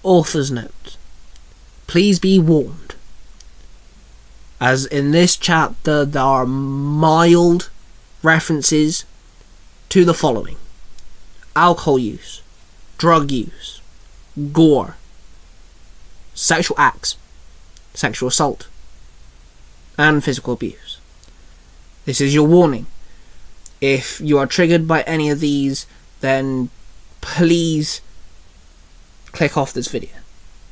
Author's note. Please be warned, as in this chapter there are mild references to the following: alcohol use, drug use, gore, sexual acts, sexual assault, and physical abuse. This is your warning. If you are triggered by any of these, then please click off this video.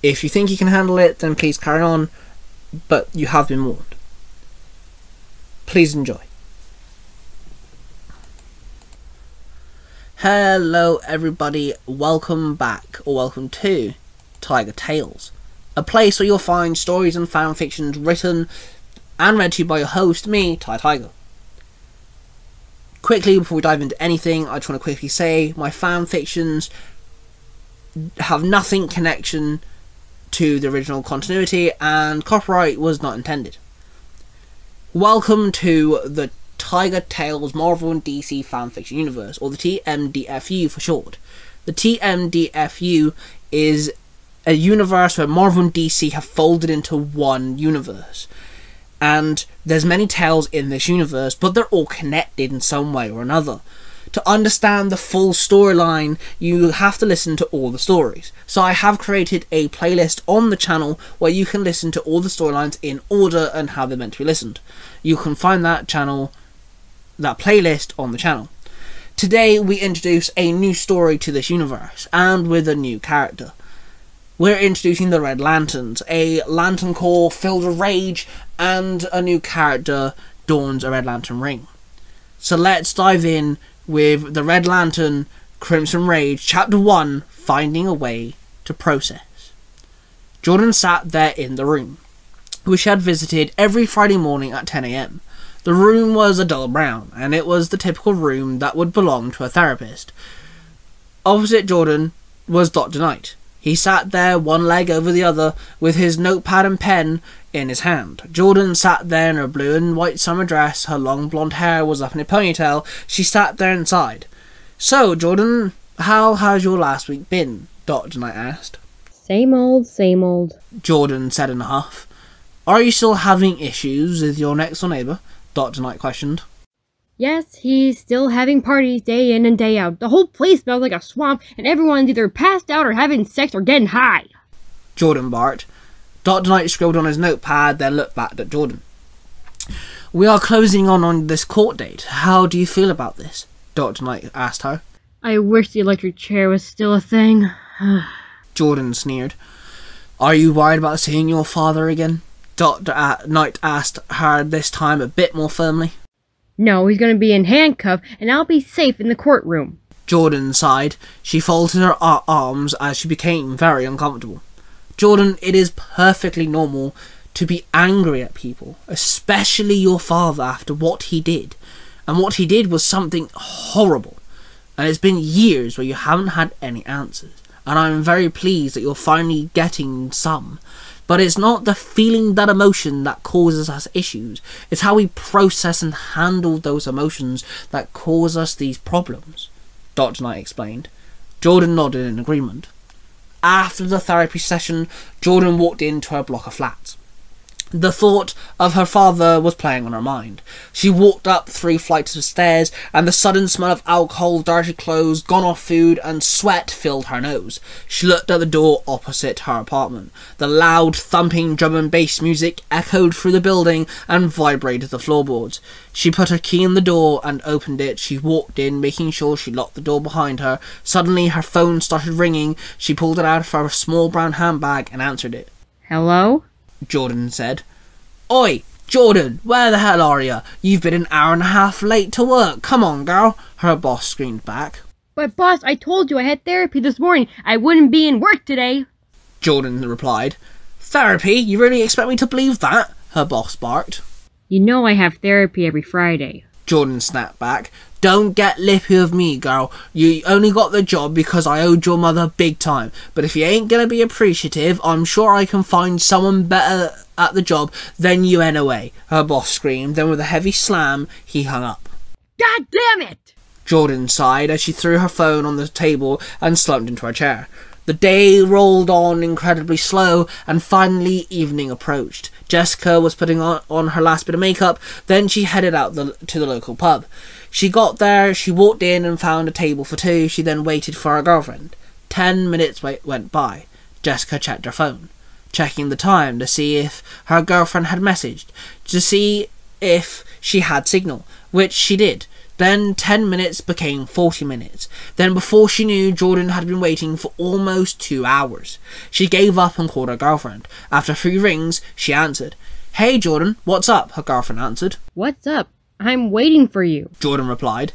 If you think you can handle it, then please carry on, but you have been warned. Please enjoy. Hello everybody, welcome back, or welcome to Tiger Tales, a place where you'll find stories and fanfictions written and read to you by your host, me, Tai Tiger. Quickly, before we dive into anything, I just want to quickly say my fanfictions have nothing connection to the original continuity, and copyright was not intended. Welcome to the Tiger Tales Marvel and DC fanfiction universe, or the TMDFU for short. The TMDFU is a universe where Marvel and DC have folded into one universe. And there's many tales in this universe, but they're all connected in some way or another. To understand the full storyline, you have to listen to all the stories. So I have created a playlist on the channel where you can listen to all the storylines in order and how they're meant to be listened. You can find that playlist on the channel. Today we introduce a new story to this universe, and with a new character. We're introducing the Red Lanterns, a Lantern Corps filled with rage, and a new character dons a Red Lantern ring. So let's dive in with the Red Lantern Crimson Rage, Chapter 1, Finding a Way to Process. Jordan sat there in the room, which she had visited every Friday morning at 10 AM. The room was a dull brown, and it was the typical room that would belong to a therapist. Opposite Jordan was Dr. Knight. He sat there, one leg over the other, with his notepad and pen in his hand. Jordan sat there in her blue and white summer dress. Her long blonde hair was up in a ponytail. She sat there and sighed. "So, Jordan, how has your last week been?" Dr. Knight asked. Same old, Jordan said in a huff. "Are you still having issues with your next door neighbour?" Dr. Knight questioned. Yes, he's still having parties day in and day out. The whole place smells like a swamp, and everyone's either passed out or having sex or getting high. Jordan barked. Dr. Knight scribbled on his notepad, then looked back at Jordan. "We are closing on this court date. How do you feel about this?" Dr. Knight asked her. I wish the electric chair was still a thing. Jordan sneered. "Are you worried about seeing your father again?" Dr. Knight asked her, this time a bit more firmly. No, he's gonna be in handcuffs, and I'll be safe in the courtroom. Jordan sighed. She folded her arms as she became very uncomfortable. "Jordan, it is perfectly normal to be angry at people, especially your father, after what he did. And what he did was something horrible. And it's been years where you haven't had any answers. And I'm very pleased that you're finally getting some. But it's not the feeling, that emotion, that causes us issues. It's how we process and handle those emotions that cause us these problems," Dr. Knight explained. Jordan nodded in agreement. After the therapy session, Jordan walked into her block of flats. The thought of her father was playing on her mind. She walked up 3 flights of stairs, and the sudden smell of alcohol, dirty clothes, gone-off food, and sweat filled her nose. She looked at the door opposite her apartment. The loud, thumping drum and bass music echoed through the building and vibrated the floorboards. She put her key in the door and opened it. She walked in, making sure she locked the door behind her. Suddenly, her phone started ringing. She pulled it out of her small brown handbag and answered it. Hello? Jordan said. "Oi, Jordan, where the hell are you? You've been an hour and a half late to work. Come on, girl," her boss screamed back. But boss, I told you I had therapy this morning. I wouldn't be in work today. Jordan replied. "Therapy? You really expect me to believe that?" her boss barked. You know I have therapy every Friday. Jordan snapped back. "Don't get lippy with me, girl. You only got the job because I owed your mother big time. But if you ain't gonna be appreciative, I'm sure I can find someone better at the job than you anyway," her boss screamed. Then with a heavy slam, he hung up. God damn it! Jordan sighed as she threw her phone on the table and slumped into her chair. The day rolled on incredibly slow, and finally evening approached. Jessica was putting on her last bit of makeup, then she headed out to the local pub. She got there, she walked in and found a table for two. She then waited for her girlfriend. 10 minutes went by. Jessica checked her phone, checking the time to see if her girlfriend had messaged, to see if she had signal, which she did. Then 10 minutes became 40 minutes. Then before she knew, Jordan had been waiting for almost 2 hours. She gave up and called her girlfriend. After 3 rings, she answered. "Hey Jordan, what's up?" her girlfriend answered. "What's up? I'm waiting for you," Jordan replied.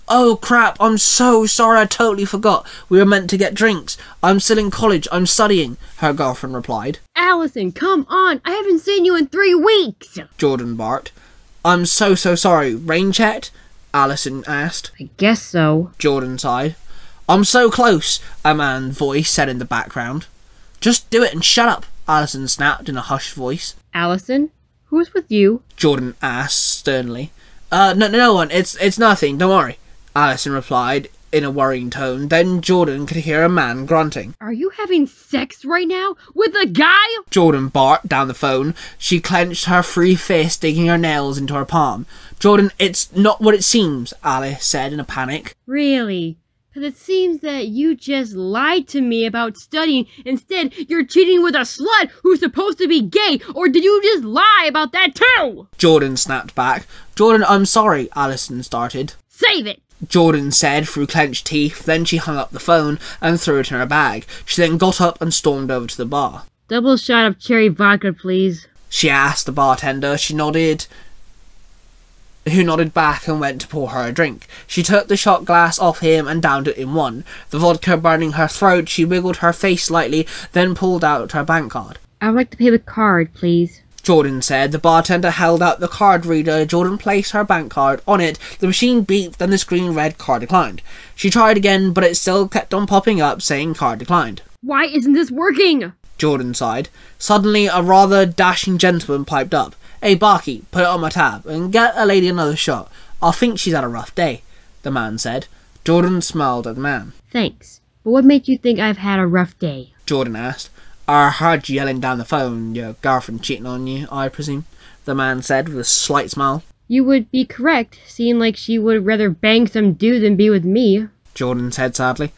"Oh crap, I'm so sorry, I totally forgot. We were meant to get drinks. I'm still in college, I'm studying," her girlfriend replied. "Allison, come on, I haven't seen you in 3 weeks," Jordan barked. "I'm so sorry. Rain checked?" Allison asked. "I guess so," Jordan sighed. "I'm so close," a man's voice said in the background. "Just do it and shut up," Allison snapped in a hushed voice. "Allison, who's with you?" Jordan asked sternly. No one, it's nothing, don't worry," Allison replied in a worrying tone. Then Jordan could hear a man grunting. "Are you having sex right now? With a guy?" Jordan barked down the phone. She clenched her free fist, digging her nails into her palm. "Jordan, it's not what it seems," Alice said in a panic. "Really? Because it seems that you just lied to me about studying. Instead, you're cheating with a slut who's supposed to be gay. Or did you just lie about that too?" Jordan snapped back. "Jordan, I'm sorry," Allison started. "Save it!" Jordan said through clenched teeth. Then she hung up the phone and threw it in her bag. She then got up and stormed over to the bar. "Double shot of cherry vodka, please," she asked the bartender. Who nodded back and went to pour her a drink. She took the shot glass off him and downed it in one. The vodka burning her throat, she wiggled her face slightly, then pulled out her bank card. "I would like to pay with card, please," Jordan said. The bartender held out the card reader. Jordan placed her bank card on it. The machine beeped and the screen read "card declined." She tried again, but it still kept on popping up saying "card declined." "Why isn't this working?" Jordan sighed. Suddenly, a rather dashing gentleman piped up. "Hey, barkeep, put it on my tab and get a lady another shot. I think she's had a rough day," the man said. Jordan smiled at the man. "Thanks, but what made you think I've had a rough day?" Jordan asked. "I heard you yelling down the phone. Your girlfriend cheating on you, I presume," the man said with a slight smile. "You would be correct. Seemed like she would rather bang some dude than be with me," Jordan said sadly.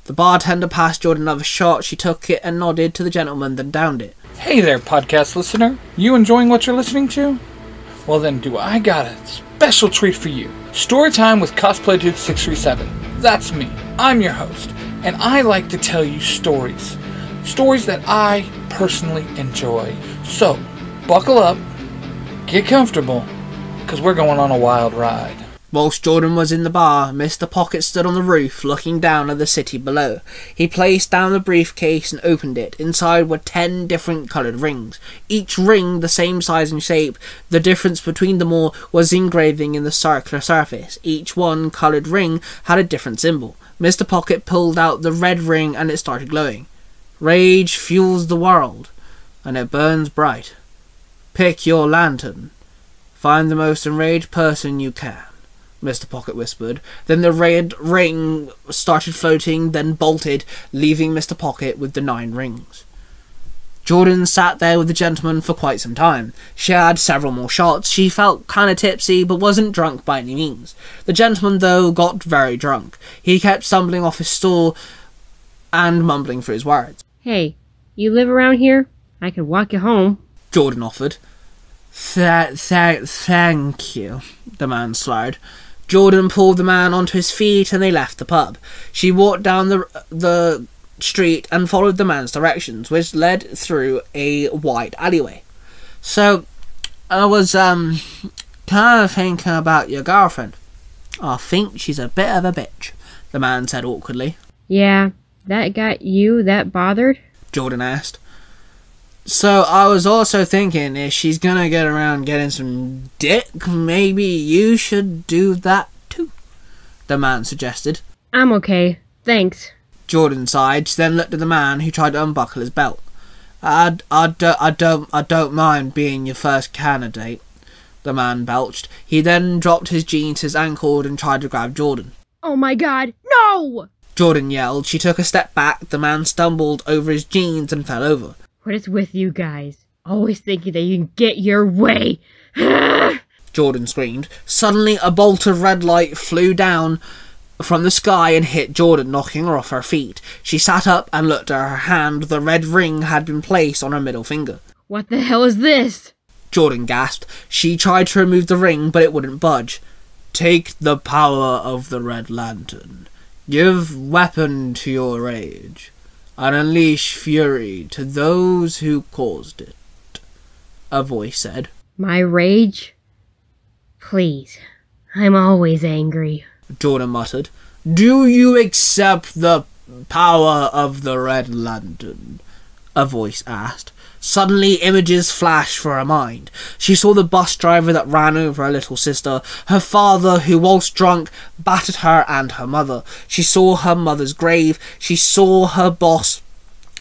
The bartender passed Jordan another shot. She took it and nodded to the gentleman, then downed it. Hey there, podcast listener. You enjoying what you're listening to? Well then, do I got a special treat for you. Storytime with Cosplay Dude 637. That's me. I'm your host, and I like to tell you stories. Stories that I personally enjoy. So, buckle up, get comfortable, because we're going on a wild ride. Whilst Jordan was in the bar, Mr. Pocket stood on the roof looking down at the city below. He placed down the briefcase and opened it. Inside were 10 different coloured rings. Each ring the same size and shape. The difference between them all was the engraving in the circular surface. Each one coloured ring had a different symbol. Mr. Pocket pulled out the red ring and it started glowing. "Rage fuels the world, and it burns bright. Pick your lantern. Find the most enraged person you can," Mr. Pocket whispered. Then the red ring started floating, then bolted, leaving Mr. Pocket with the 9 rings. Jordan sat there with the gentleman for quite some time. She had several more shots. She felt kind of tipsy, but wasn't drunk by any means. The gentleman, though, got very drunk. He kept stumbling off his stool and mumbling through his words. "Hey, you live around here? I could walk you home," Jordan offered. Thank you," the man slurred. Jordan pulled the man onto his feet and they left the pub. She walked down the street and followed the man's directions, which led through a wide alleyway. "So, I was, kind of thinking about your girlfriend. I think she's a bit of a bitch," the man said awkwardly. "Yeah, that got you that bothered?" Jordan asked. "So I was also thinking, if she's gonna get around getting some dick, maybe you should do that too," the man suggested. "I'm okay, thanks." Jordan sighed. She then looked at the man, who tried to unbuckle his belt. I don't mind being your first candidate," the man belched. He then dropped his jeans to his ankle and tried to grab Jordan. "Oh my god, no!" Jordan yelled. She took a step back. The man stumbled over his jeans and fell over. What is with you guys? Always thinking that you can get your way. Jordan screamed. Suddenly, a bolt of red light flew down from the sky and hit Jordan, knocking her off her feet. She sat up and looked at her hand. The red ring had been placed on her middle finger. What the hell is this? Jordan gasped. She tried to remove the ring, but it wouldn't budge. Take the power of the Red Lantern. Give weapon to your rage, and unleash fury to those who caused it, a voice said. My rage? Please, I'm always angry. Jordan muttered. Do you accept the power of the Red Lantern? A voice asked. Suddenly, images flashed for her mind. She saw the bus driver that ran over her little sister, her father who, whilst drunk, battered her, and her mother. She saw her mother's grave. She saw her boss,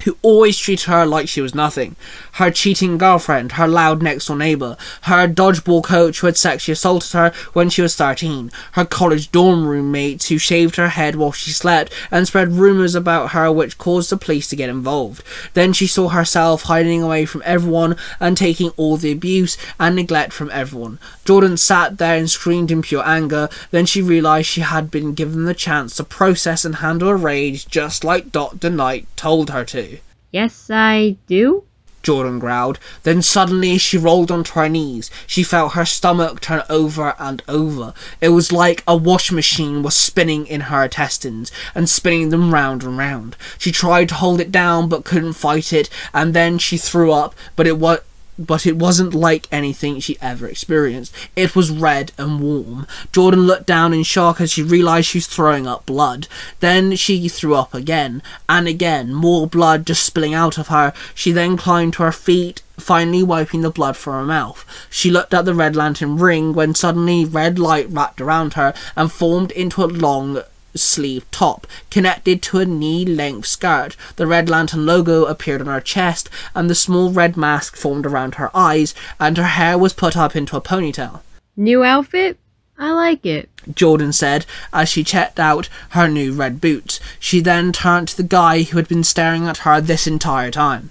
who always treated her like she was nothing, her cheating girlfriend, her loud next-door neighbour, her dodgeball coach who had sexually assaulted her when she was 13, her college dorm roommates who shaved her head while she slept and spread rumours about her which caused the police to get involved. Then she saw herself hiding away from everyone and taking all the abuse and neglect from everyone. Jordan sat there and screamed in pure anger. Then she realised she had been given the chance to process and handle her rage just like Dr. Knight told her to. Yes, I do? Jordan growled. Then suddenly she rolled onto her knees. She felt her stomach turn over and over. It was like a washing machine was spinning in her intestines and spinning them round and round. She tried to hold it down but couldn't fight it, and then she threw up, but it wasn't like anything she ever experienced. It was red and warm. Jordan looked down in shock as she realised she was throwing up blood. Then she threw up again, and again, more blood just spilling out of her. She then climbed to her feet, finally wiping the blood from her mouth. She looked at the Red Lantern ring when suddenly red light wrapped around her and formed into a long sleeve top connected to a knee-length skirt. The Red Lantern logo appeared on her chest, and the small red mask formed around her eyes, and her hair was put up into a ponytail. New outfit? I like it, Jordan said as she checked out her new red boots. She then turned to the guy who had been staring at her this entire time.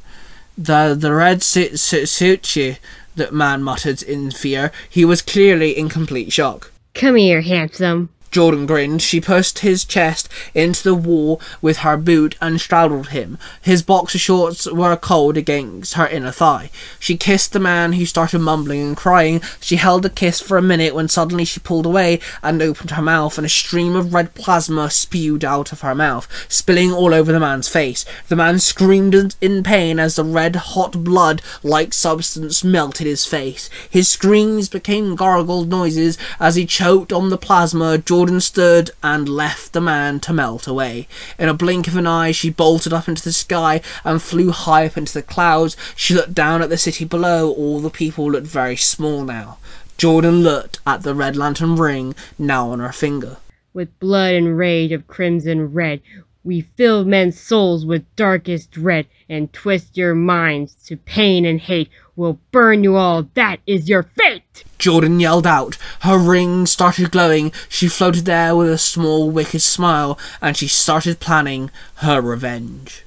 The red suits you, the man muttered in fear. He was clearly in complete shock. Come here, handsome. Jordan grinned. She pushed his chest into the wall with her boot and straddled him. His boxer shorts were cold against her inner thigh. She kissed the man, who started mumbling and crying. She held the kiss for a minute when suddenly she pulled away and opened her mouth, and a stream of red plasma spewed out of her mouth, spilling all over the man's face. The man screamed in pain as the red hot blood-like substance melted his face. His screams became gargled noises as he choked on the plasma. Jordan stood and left the man to melt away. In a blink of an eye, she bolted up into the sky and flew high up into the clouds. She looked down at the city below. All the people looked very small now. Jordan looked at the Red Lantern ring now on her finger. With blood and rage of crimson red, we fill men's souls with darkest dread, and twist your minds to pain and hate. We'll burn you all, that is your fate! Jordan yelled out. Her ring started glowing. She floated there with a small wicked smile, and she started planning her revenge.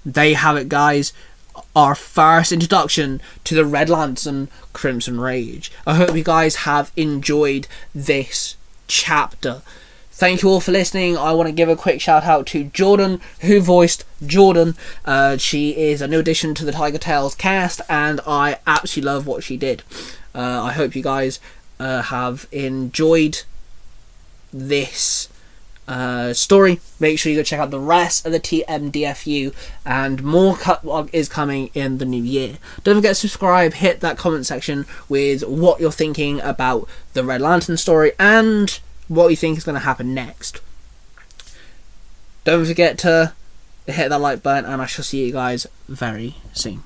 There you have it, guys. Our first introduction to the Red Lantern Crimson Rage. I hope you guys have enjoyed this chapter. Thank you all for listening. I want to give a quick shout out to Jordan, who voiced Jordan. She is a new addition to the Tiger Tales cast, and I absolutely love what she did. I hope you guys have enjoyed this story. Make sure you go check out the rest of the TMDFU, and more is coming in the new year. Don't forget to subscribe, hit that comment section with what you're thinking about the Red Lantern story and what you think is going to happen next. Don't forget to hit that like button, and I shall see you guys very soon.